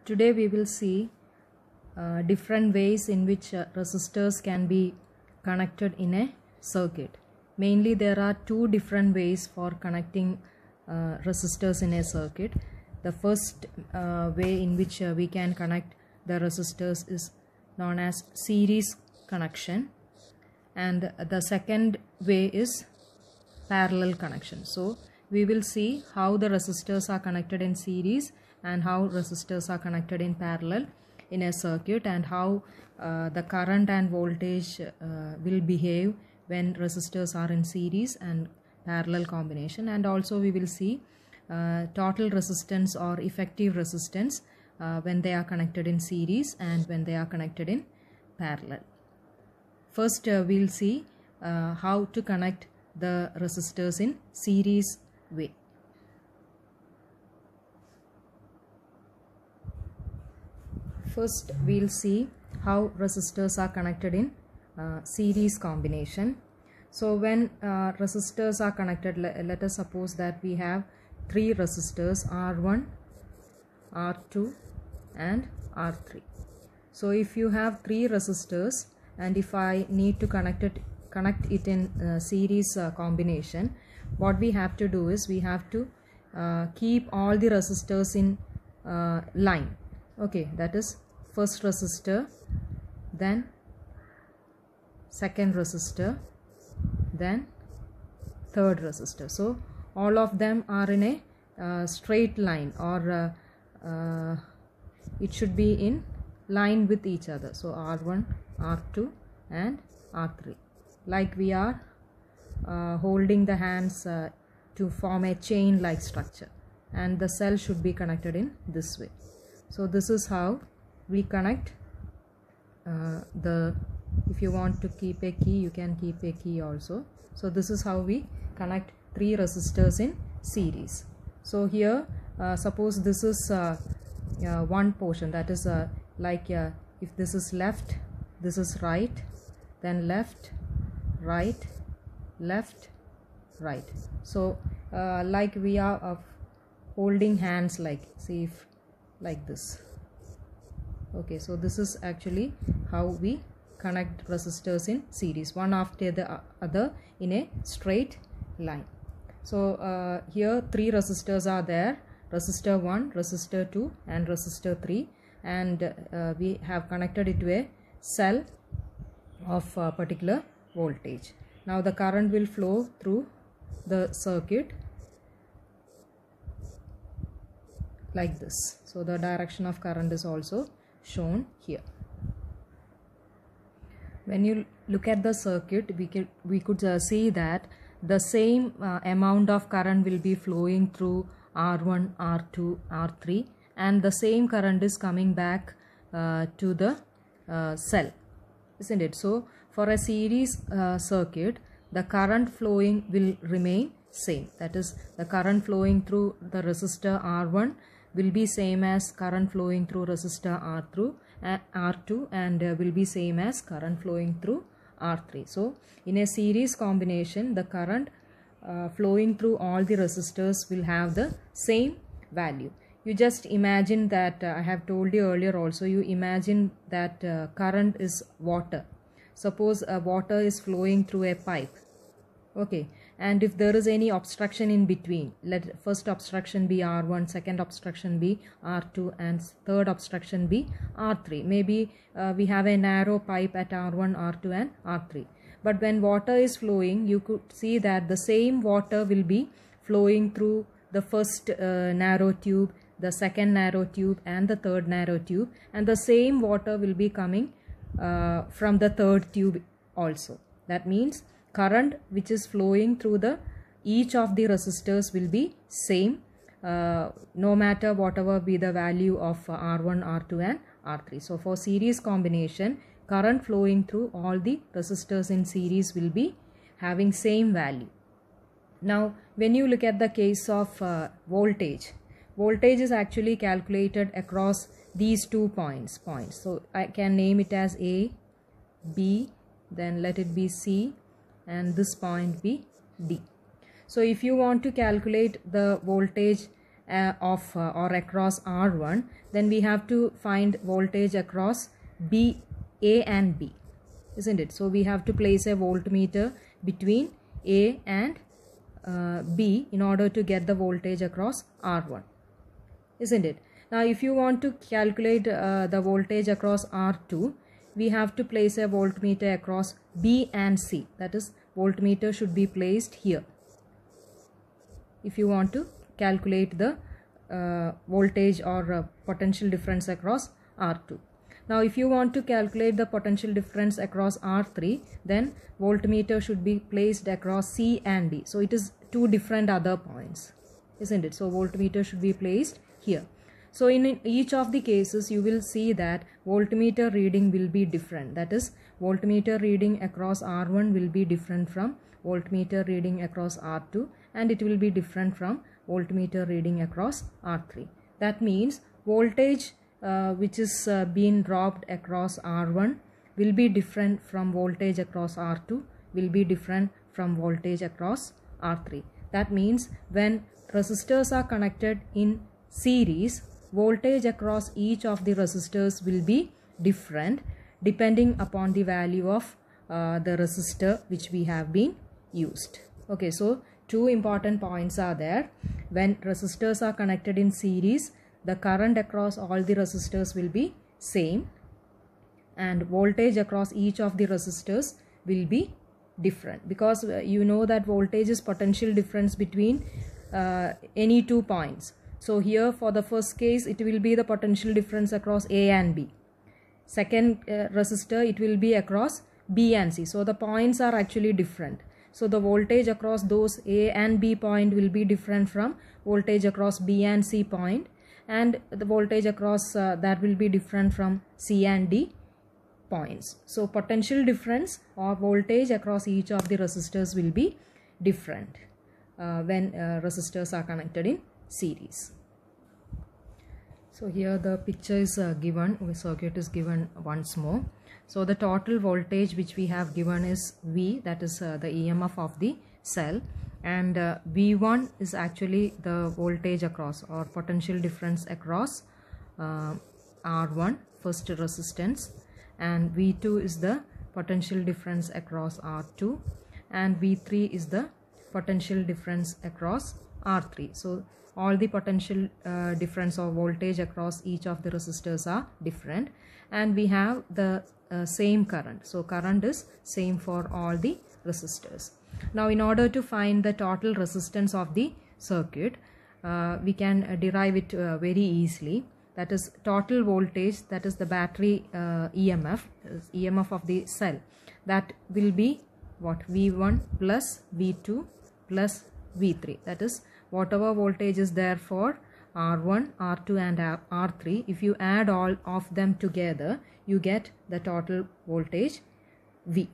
Today we will see different ways in which resistors can be connected in a circuit. Mainly there are two different ways for connecting resistors in a circuit. The first way in which we can connect the resistors is known as series connection, and the second way is parallel connection. So we will see how the resistors are connected in series and how resistors are connected in parallel in a circuit, and how the current and voltage will behave when resistors are in series and parallel combination. And also we will see total resistance or effective resistance when they are connected in series and when they are connected in parallel. First we'll see how to connect the resistors in series way. First we'll see how resistors are connected in series combination. So when resistors are connected, let us suppose that we have three resistors, R1, R2 and R3. So if you have three resistors and if I need to connect it in series combination, what we have to do is we have to keep all the resistors in line. Okay, that is first resistor, then second resistor, then third resistor. So all of them are in a straight line, or it should be in line with each other. So R1, R2 and R3, like we are holding the hands to form a chain like structure, and the cell should be connected in this way. So this is how we connect if you want to keep a key, you can keep a key also. So this is how we connect three resistors in series. So here suppose this is one portion, that is if this is left, this is right, then left, right, left, right. So like we are holding hands, like see, if like this. Okay, so this is actually how we connect resistors in series, one after the other in a straight line. So here three resistors are there, resistor 1, resistor 2 and resistor 3, and we have connected it to a cell of a particular voltage. Now the current will flow through the circuit like this. So the direction of current is also shown here. When you look at the circuit, we could see that the same amount of current will be flowing through R1, R2, R3, and the same current is coming back to the cell, isn't it? So for a series circuit, the current flowing will remain same. That is, the current flowing through the resistor R1 will be same as current flowing through resistor R2, and will be same as current flowing through R3. So in a series combination, the current flowing through all the resistors will have the same value. You just imagine that, I have told you earlier also, you imagine that current is water. Suppose water is flowing through a pipe. Okay, and if there is any obstruction in between, let first obstruction be R1, second obstruction be R2 and third obstruction be R3. Maybe we have a narrow pipe at R1, R2 and R3. But when water is flowing, you could see that the same water will be flowing through the first narrow tube, the second narrow tube and the third narrow tube, and the same water will be coming from the third tube also. That means current which is flowing through each of the resistors will be same, no matter whatever be the value of R1, R2 and R3. So for series combination, current flowing through all the resistors in series will be having same value. Now when you look at the case of voltage is actually calculated across these 2 points. So I can name it as A, B, then let it be C, and this point be D. So if you want to calculate the voltage or across R1, then we have to find voltage across B, A and B, isn't it? So we have to place a voltmeter between A and B in order to get the voltage across R1, isn't it? Now if you want to calculate the voltage across R2, we have to place a voltmeter across B and C. That is, voltmeter should be placed here if you want to calculate the voltage or potential difference across R2. Now if you want to calculate the potential difference across R3, then voltmeter should be placed across C and D. So it is two different other points, isn't it? So voltmeter should be placed here. So in each of the cases you will see that voltmeter reading will be different. That is, voltmeter reading across R1 will be different from voltmeter reading across R2, and it will be different from voltmeter reading across R3. That means voltage which is being dropped across R1 will be different from voltage across R2, will be different from voltage across R3. That means when resistors are connected in series, voltage across each of the resistors will be different depending upon the value of the resistor which we have been used. Okay, so two important points are there. When resistors are connected in series, the current across all the resistors will be same, and voltage across each of the resistors will be different, because you know that voltage is potential difference between any 2 points. So here for the first case it will be the potential difference across A and B. Second resistor, it will be across B and C. So the points are actually different. So the voltage across those A and B point will be different from voltage across B and C point, and the voltage across that will be different from C and D points. So potential difference or voltage across each of the resistors will be different when resistors are connected in series. So here the picture is given, the circuit is given once more. So the total voltage which we have given is V, that is the EMF of the cell, and V1 is actually the voltage across or potential difference across R1, first resistance, and V2 is the potential difference across R2, and V3 is the potential difference across R3. So all the potential difference or voltage across each of the resistors are different, and we have the same current. So current is same for all the resistors. Now in order to find the total resistance of the circuit, we can derive it very easily. That is total voltage, that is the battery EMF of the cell, that will be what? V1 plus V2 plus V3. That is whatever voltage is there for R1, R2 and R3, if you add all of them together, you get the total voltage V.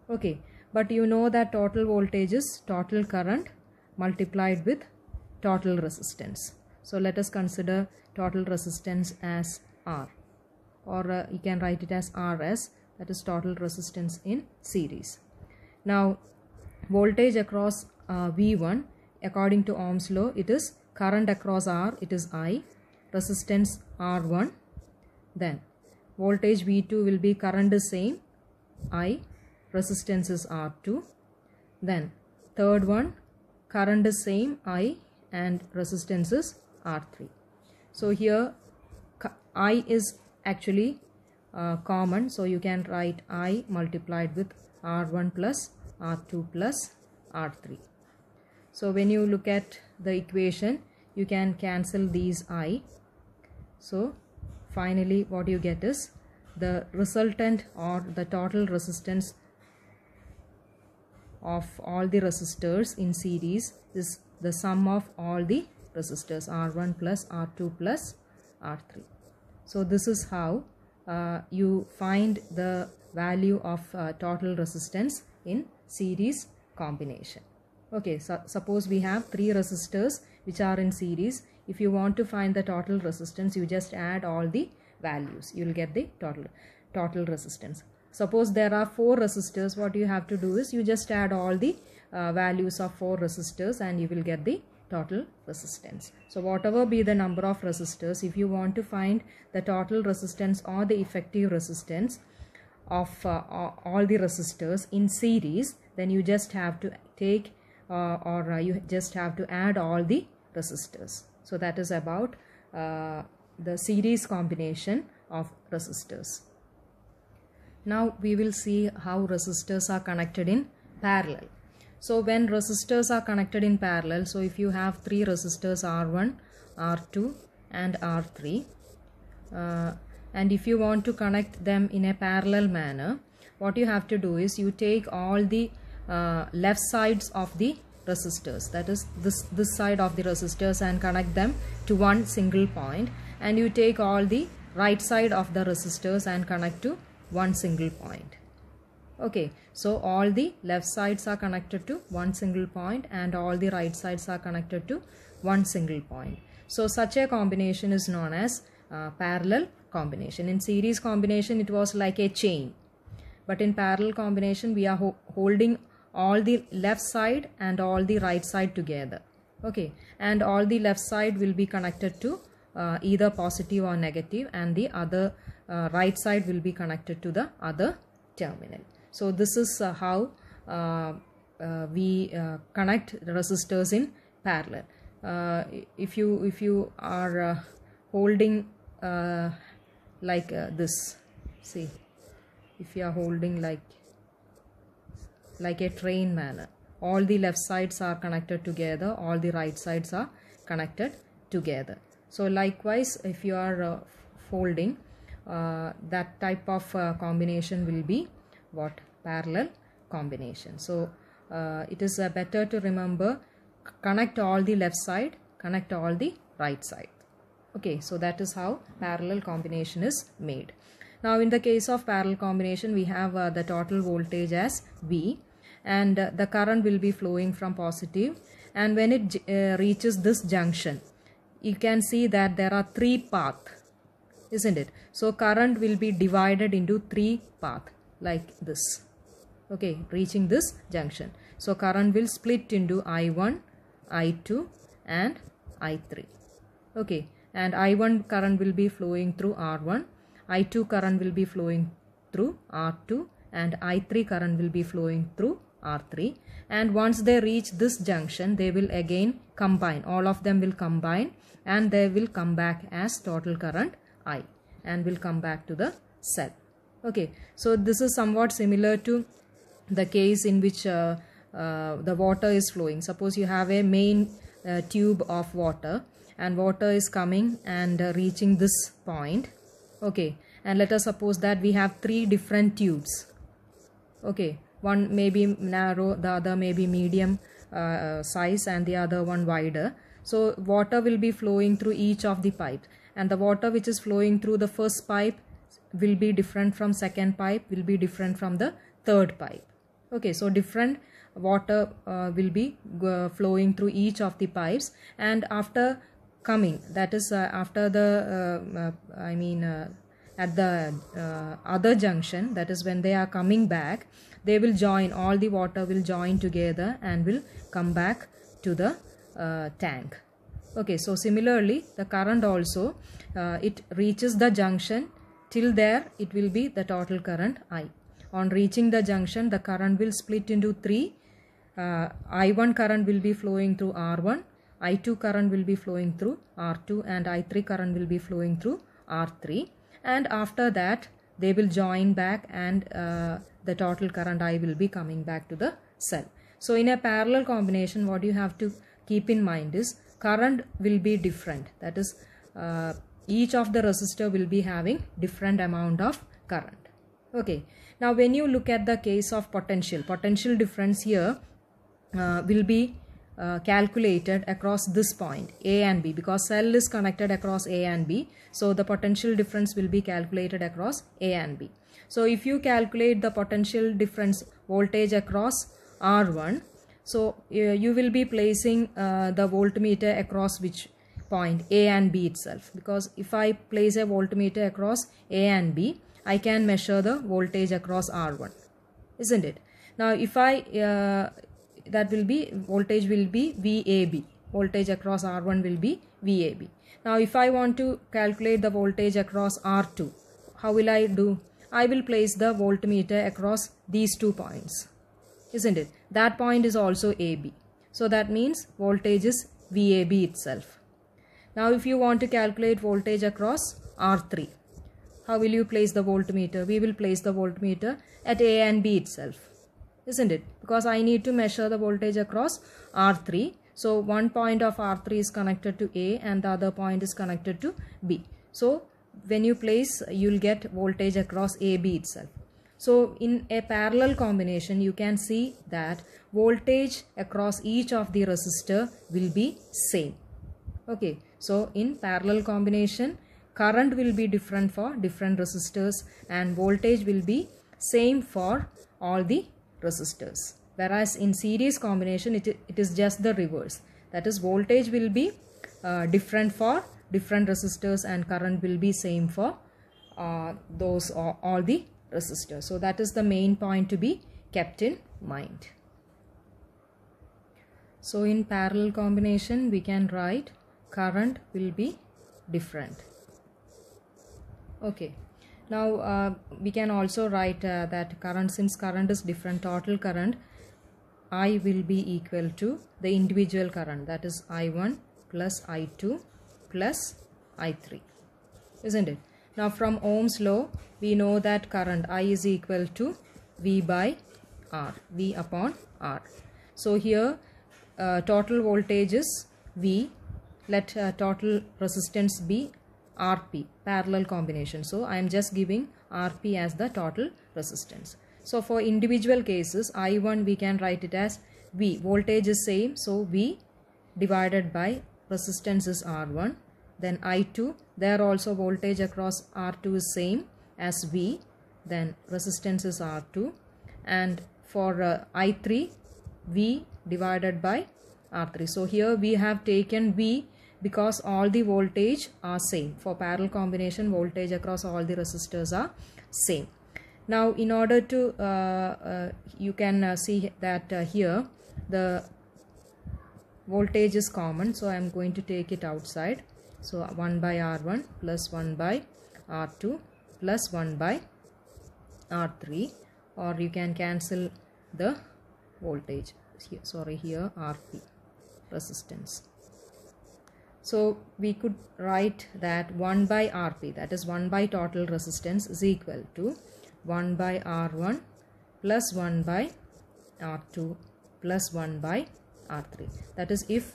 Okay, but you know that total voltage is total current multiplied with total resistance. So let us consider total resistance as R, or you can write it as RS, that is total resistance in series. Now voltage across V1, according to Ohm's law, it is current across R, it is I, resistance R1, then voltage V2 will be current is same, I, resistance is R2, then third one, current is same, I, and resistance is R3. So here I is actually common, so you can write I multiplied with R1 plus R2 plus R3. So when you look at the equation, you can cancel these I. So finally what you get is the resultant or the total resistance of all the resistors in series is the sum of all the resistors, R1 plus R2 plus R3. So this is how you find the value of total resistance in series combination. Okay, so suppose we have 3 resistors which are in series. If you want to find the total resistance, you just add all the values, you will get the total resistance. Suppose there are 4 resistors, what you have to do is you just add all the values of 4 resistors and you will get the total resistance. So whatever be the number of resistors, if you want to find the total resistance or the effective resistance of all the resistors in series, then you just have to take you just have to add all the resistors. So that is about the series combination of resistors. Now we will see how resistors are connected in parallel. So when resistors are connected in parallel, so if you have three resistors R1, R2 and R3, and if you want to connect them in a parallel manner, what you have to do is you take all the left sides of the resistors, that is this side of the resistors, and connect them to one single point, and you take all the right side of the resistors and connect to one single point. Okay, so all the left sides are connected to one single point and all the right sides are connected to one single point. So such a combination is known as parallel combination. In series combination it was like a chain, but in parallel combination we are holding all the left side and all the right side together. Okay, and all the left side will be connected to either positive or negative, and the other right side will be connected to the other terminal. So this is how we connect resistors in parallel. If you are holding like this, see, if you are holding like a train manner, all the left sides are connected together, all the right sides are connected together. So likewise, if you are folding, that type of combination will be what? Parallel combination. So it is better to remember, connect all the left side, connect all the right side. Okay, so that is how parallel combination is made. Now in the case of parallel combination, we have the total voltage as V, and the current will be flowing from positive, and when it reaches this junction, you can see that there are three paths, isn't it? So current will be divided into three paths like this. Okay, reaching this junction, so current will split into I1, I2 and I3. Okay, and I1 current will be flowing through R1, I2 current will be flowing through R2, and I3 current will be flowing through R3. And once they reach this junction, they will again combine, all of them will combine, and they will come back as total current I, and will come back to the cell. Okay, so this is somewhat similar to the case in which the water is flowing. Suppose you have a main tube of water, and water is coming and reaching this point. Okay, and let us suppose that we have three different tubes. Okay, one may be narrow, the other may be medium size, and the other one wider. So water will be flowing through each of the pipes, and the water which is flowing through the first pipe will be different from second pipe, will be different from the third pipe. Okay, so different water will be flowing through each of the pipes, and after coming, that is after the at the other junction, that is when they are coming back, they will join, all the water will join together and will come back to the tank. Okay, so similarly the current also, it reaches the junction, till there it will be the total current I. On reaching the junction, the current will split into three. I1 current will be flowing through R1, I2 current will be flowing through R2, and I3 current will be flowing through R3. And after that they will join back, and the total current I will be coming back to the cell. So in a parallel combination, what you have to keep in mind is current will be different. That is, each of the resistor will be having different amount of current. Okay, now when you look at the case of potential difference here will be calculated across this point A and B, because cell is connected across A and B. So the potential difference will be calculated across A and B. So if you calculate the potential difference voltage across R1, so you will be placing the voltmeter across which point? A and B itself, because if I place a voltmeter across A and B, I can measure the voltage across R1, isn't it? Now if I that will be, voltage will be VAB, voltage across R1 will be VAB. Now if I want to calculate the voltage across R2, how will I do? I will place the voltmeter across these 2 points, isn't it? That point is also AB. So that means voltage is VAB itself. Now if you want to calculate voltage across R3, how will you place the voltmeter? We will place the voltmeter at A and B itself, isn't it? Because I need to measure the voltage across R3. So one point of R3 is connected to A and the other point is connected to B. So when you place, you'll get voltage across AB itself. So in a parallel combination, you can see that voltage across each of the resistor will be same. Okay, so in parallel combination, current will be different for different resistors and voltage will be same for all the resistors. Whereas in series combination, it is just the reverse. That is, voltage will be different for different resistors and current will be same for all the resistors. So that is the main point to be kept in mind. So in parallel combination, we can write current will be different. Okay. Now we can also write that current, since current is different, total current I will be equal to the individual current, that is I1 plus I2 plus I3, isn't it? Now from Ohm's law, we know that current I is equal to V by R, V upon R. So here total voltage is V, let total resistance be RP, parallel combination. So I am just giving RP as the total resistance. So for individual cases, I1 we can write it as V, voltage is same, so V divided by resistance is R1. Then I2, there also voltage across R2 is same as V, then resistance is R2. And for I3, V divided by R3. So here we have taken V because all the voltage are same. For parallel combination, voltage across all the resistors are same. Now in order to, you can see that here the voltage is common, so I am going to take it outside. So 1 by R1 plus 1 by R2 plus 1 by R3, or you can cancel the voltage here, sorry, here RP, resistance. So we could write that 1 by RP, that is 1 by total resistance, is equal to 1 by R1 plus 1 by R2 plus 1 by R3. That is, if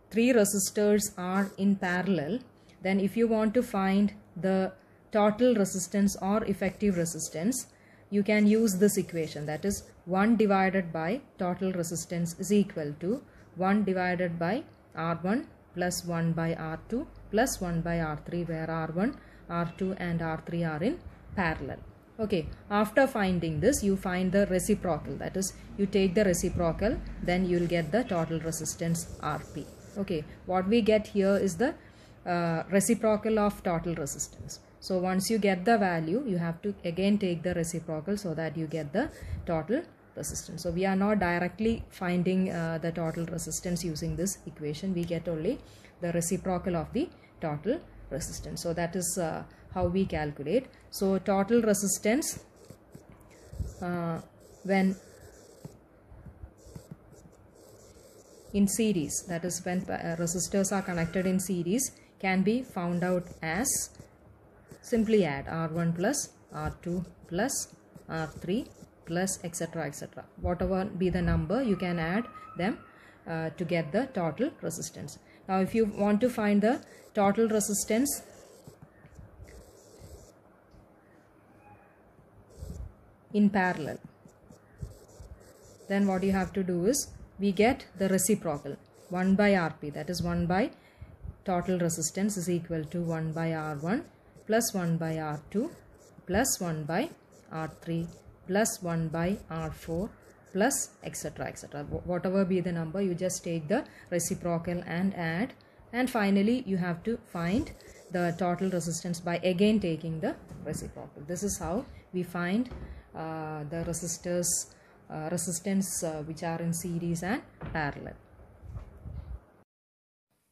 3 resistors are in parallel, then if you want to find the total resistance or effective resistance, you can use this equation, that is 1 divided by total resistance is equal to 1 divided by R1 plus 1 by R2 plus 1 by R3, where R1, R2 and R3 are in parallel. Okay, after finding this, you find the reciprocal, that is, you take the reciprocal, then you will get the total resistance RP. Okay, what we get here is the reciprocal of total resistance. So once you get the value, you have to again take the reciprocal so that you get the total resistance. So we are not directly finding the total resistance using this equation. We get only the reciprocal of the total resistance. So that is how we calculate. So total resistance when in series, that is when resistors are connected in series, can be found out as, simply add R1 plus R2 plus R3 plus etc etc. Whatever be the number, you can add them to get the total resistance. Now if you want to find the total resistance in parallel, then what you have to do is, we get the reciprocal 1 by RP, that is 1 by total resistance is equal to 1 by R1 plus 1 by R2 plus 1 by R3 plus 1 by R4 plus etc etc. Whatever be the number, you just take the reciprocal and add, and finally you have to find the total resistance by again taking the reciprocal. This is how we find the resistance which are in series and parallel.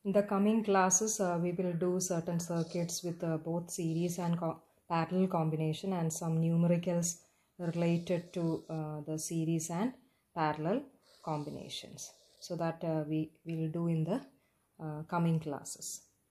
In the coming classes, we will do certain circuits with both series and parallel combination and some numericals related to the series and parallel combinations. So that we will do in the coming classes.